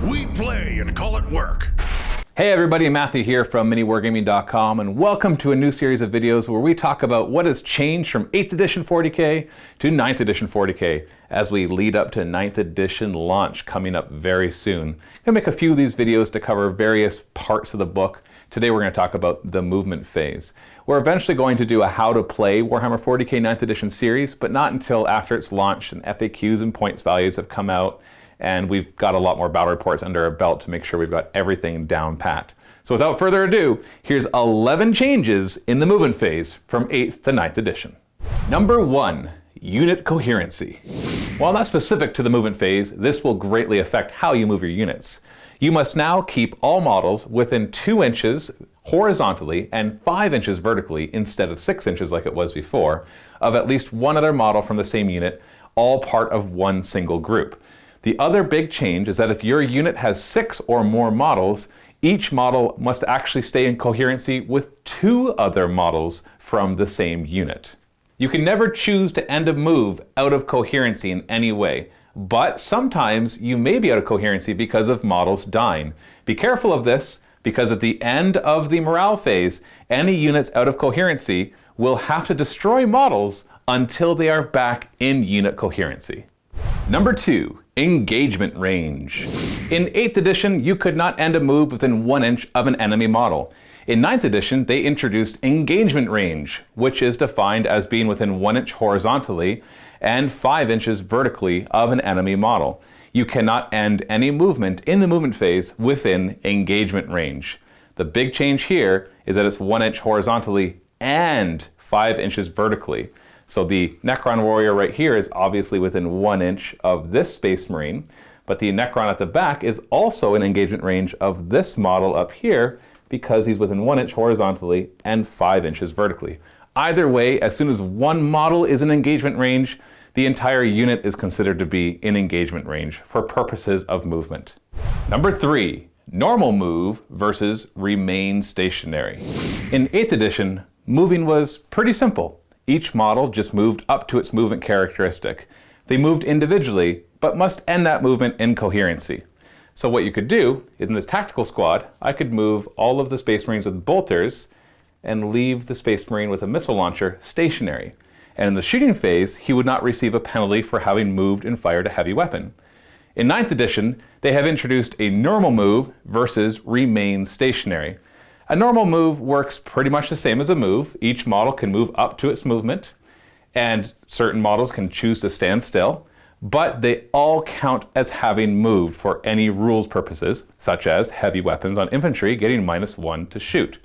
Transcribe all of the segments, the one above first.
We play and call it work. Hey everybody, Matthew here from MiniWarGaming.com, and welcome to a new series of videos where we talk about what has changed from 8th edition 40k to 9th edition 40k as we lead up to 9th edition launch coming up very soon. I'm going to make a few of these videos to cover various parts of the book. Today we're going to talk about the movement phase. We're eventually going to do a how to play Warhammer 40k 9th edition series, but not until after it's launched and FAQs and points values have come out, and we've got a lot more battle reports under our belt to make sure we've got everything down pat. So without further ado, here's 11 changes in the movement phase from 8th to 9th edition. Number 1, unit coherency. While not specific to the movement phase, this will greatly affect how you move your units. You must now keep all models within 2 inches horizontally and 5 inches vertically instead of 6 inches like it was before, of at least one other model from the same unit, all part of one single group. The other big change is that if your unit has 6 or more models, each model must actually stay in coherency with 2 other models from the same unit. You can never choose to end a move out of coherency in any way, but sometimes you may be out of coherency because of models dying. Be careful of this, because at the end of the morale phase, any units out of coherency will have to destroy models until they are back in unit coherency. Number 2, engagement range. In 8th edition, you could not end a move within 1 inch of an enemy model. In 9th edition, they introduced engagement range, which is defined as being within 1 inch horizontally and 5 inches vertically of an enemy model. You cannot end any movement in the movement phase within engagement range. The big change here is that it's 1 inch horizontally and 5 inches vertically. So the Necron warrior right here is obviously within 1 inch of this Space Marine, but the Necron at the back is also in engagement range of this model up here because he's within 1 inch horizontally and 5 inches vertically. Either way, as soon as one model is in engagement range, the entire unit is considered to be in engagement range for purposes of movement. Number 3, normal move versus remain stationary. In 8th edition, moving was pretty simple. Each model just moved up to its movement characteristic. They moved individually, but must end that movement in coherency. So what you could do is in this tactical squad, I could move all of the Space Marines with bolters and leave the Space Marine with a missile launcher stationary. And in the shooting phase, he would not receive a penalty for having moved and fired a heavy weapon. In 9th edition, they have introduced a normal move versus remain stationary. A normal move works pretty much the same as a move. Each model can move up to its movement, and certain models can choose to stand still, but they all count as having moved for any rules purposes, such as heavy weapons on infantry getting -1 to shoot.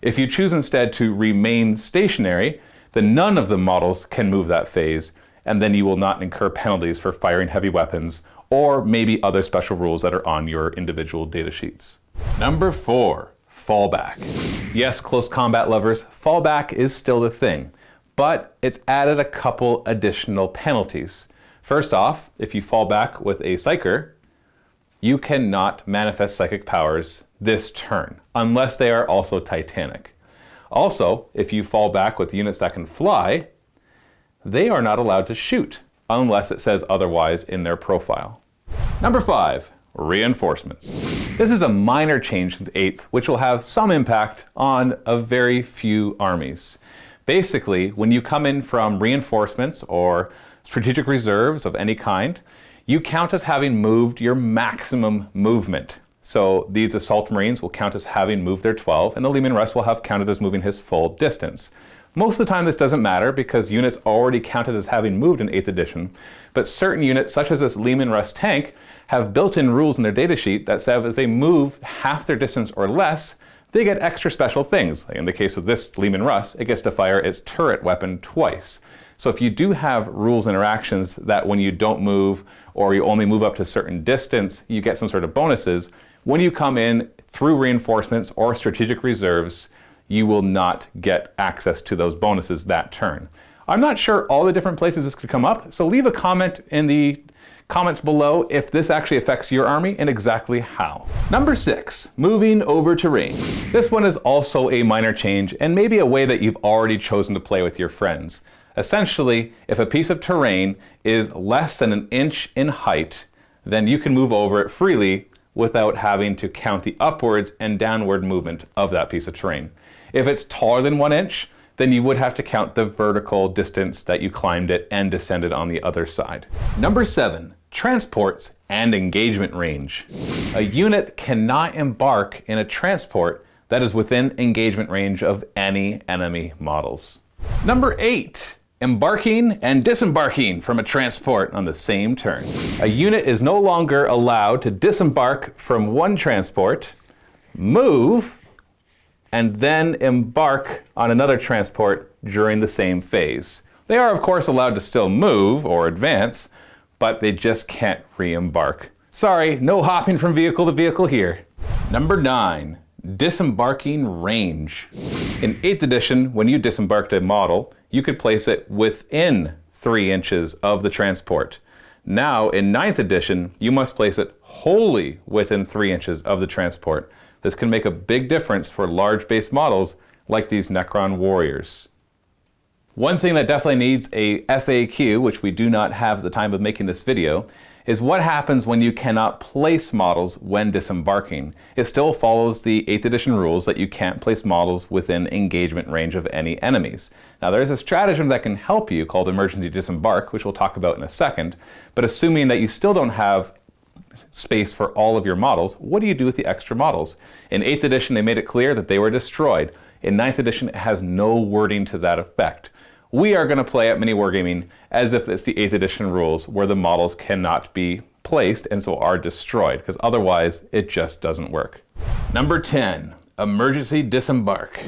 If you choose instead to remain stationary, then none of the models can move that phase, and then you will not incur penalties for firing heavy weapons, or maybe other special rules that are on your individual data sheets. Number 4. Fallback. Yes, close combat lovers, fallback is still the thing, but it's added a couple additional penalties. First off, if you fall back with a Psyker, you cannot manifest psychic powers this turn, unless they are also Titanic. Also, if you fall back with units that can fly, they are not allowed to shoot, unless it says otherwise in their profile. Number 5. Reinforcements. This is a minor change since 8th, which will have some impact on a very few armies. Basically, when you come in from reinforcements or strategic reserves of any kind, you count as having moved your maximum movement. So these Assault Marines will count as having moved their 12, and the Leman Russ will have counted as moving his full distance. Most of the time this doesn't matter because units already counted as having moved in 8th edition, but certain units, such as this Leman Russ tank, have built-in rules in their datasheet that say if they move half their distance or less, they get extra special things. Like in the case of this Leman Russ, it gets to fire its turret weapon twice. So if you do have rules interactions that when you don't move or you only move up to a certain distance, you get some sort of bonuses, when you come in through reinforcements or strategic reserves, you will not get access to those bonuses that turn. I'm not sure all the different places this could come up, so leave a comment in the comments below if this actually affects your army and exactly how. Number 6, moving over terrain. This one is also a minor change and maybe a way that you've already chosen to play with your friends. Essentially, if a piece of terrain is less than an inch in height, then you can move over it freely without having to count the upwards and downward movement of that piece of terrain. If it's taller than 1 inch, then you would have to count the vertical distance that you climbed it and descended on the other side. Number 7, transports and engagement range. A unit cannot embark in a transport that is within engagement range of any enemy models. Number 8, embarking and disembarking from a transport on the same turn. A unit is no longer allowed to disembark from one transport, move, and then embark on another transport during the same phase. They are of course allowed to still move or advance, but they just can't re-embark. Sorry, no hopping from vehicle to vehicle here. Number 9, disembarking range. In 8th edition, when you disembarked a model, you could place it within 3 inches of the transport. Now, in 9th edition, you must place it wholly within 3 inches of the transport. This can make a big difference for large base models like these Necron warriors. One thing that definitely needs a FAQ, which we do not have at the time of making this video, is what happens when you cannot place models when disembarking. It still follows the 8th edition rules that you can't place models within engagement range of any enemies. Now there's a stratagem that can help you called emergency disembark, which we'll talk about in a second, but assuming that you still don't have space for all of your models, what do you do with the extra models? In 8th edition, they made it clear that they were destroyed. In 9th edition, it has no wording to that effect. We are going to play at MiniWarGaming as if it's the 8th edition rules where the models cannot be placed and so are destroyed, because otherwise it just doesn't work. Number 10, emergency disembark.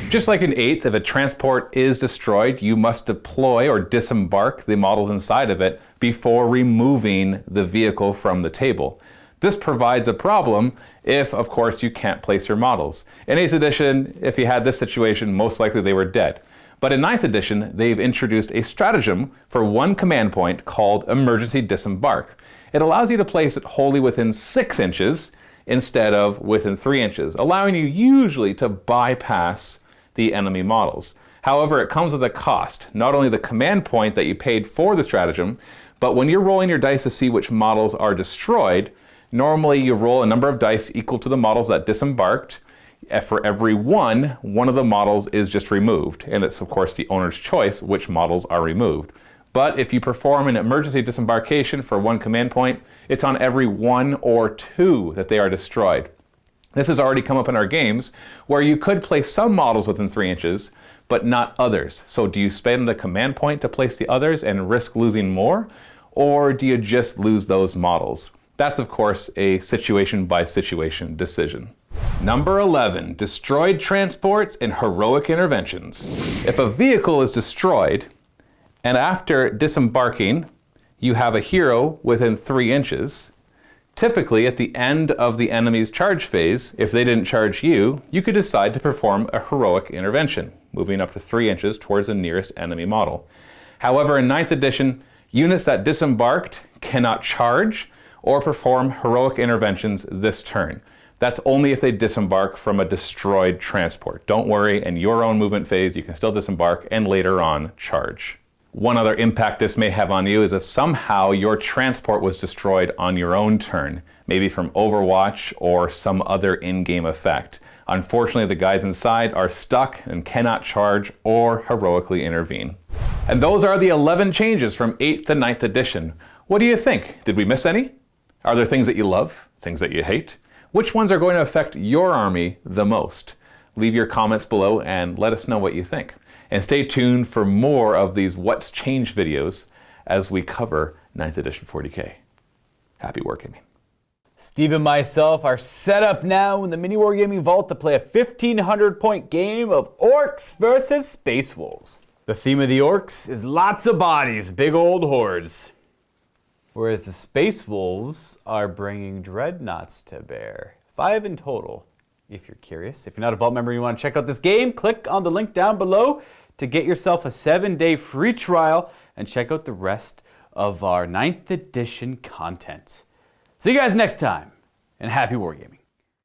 Just like in 8th, if a transport is destroyed, you must deploy or disembark the models inside of it before removing the vehicle from the table. This provides a problem if, of course, you can't place your models. In 8th edition, if you had this situation, most likely they were dead. But in 9th edition, they've introduced a stratagem for one command point called emergency disembark. It allows you to place it wholly within 6 inches instead of within 3 inches, allowing you usually to bypass the enemy models. However, it comes with a cost, not only the command point that you paid for the stratagem, but when you're rolling your dice to see which models are destroyed, normally you roll a number of dice equal to the models that disembarked. For every one of the models is just removed, and it's of course the owner's choice which models are removed. But if you perform an emergency disembarkation for one command point, it's on every 1 or 2 that they are destroyed. This has already come up in our games where you could place some models within 3 inches, but not others. So do you spend the command point to place the others and risk losing more, or do you just lose those models? That's of course a situation by situation decision. Number 11, destroyed transports and heroic interventions. If a vehicle is destroyed, and after disembarking, you have a hero within 3 inches, typically at the end of the enemy's charge phase, if they didn't charge you, you could decide to perform a heroic intervention, moving up to 3 inches towards the nearest enemy model. However, in 9th edition, units that disembarked cannot charge or perform heroic interventions this turn. That's only if they disembark from a destroyed transport. Don't worry, in your own movement phase, you can still disembark and later on charge. One other impact this may have on you is if somehow your transport was destroyed on your own turn, maybe from Overwatch or some other in-game effect. Unfortunately, the guys inside are stuck and cannot charge or heroically intervene. And those are the 11 changes from 8th to 9th edition. What do you think? Did we miss any? Are there things that you love? Things that you hate? Which ones are going to affect your army the most? Leave your comments below and let us know what you think. And stay tuned for more of these What's Changed videos as we cover 9th edition 40k. Happy wargaming. Steve and myself are set up now in the MiniWarGaming Vault to play a 1,500-point game of Orcs versus Space Wolves. The theme of the Orcs is lots of bodies, big old hordes. Whereas the Space Wolves are bringing dreadnoughts to bear. 5 in total, if you're curious. If you're not a Vault member and you want to check out this game, click on the link down below to get yourself a 7-day free trial and check out the rest of our 9th edition content. See you guys next time, and happy wargaming.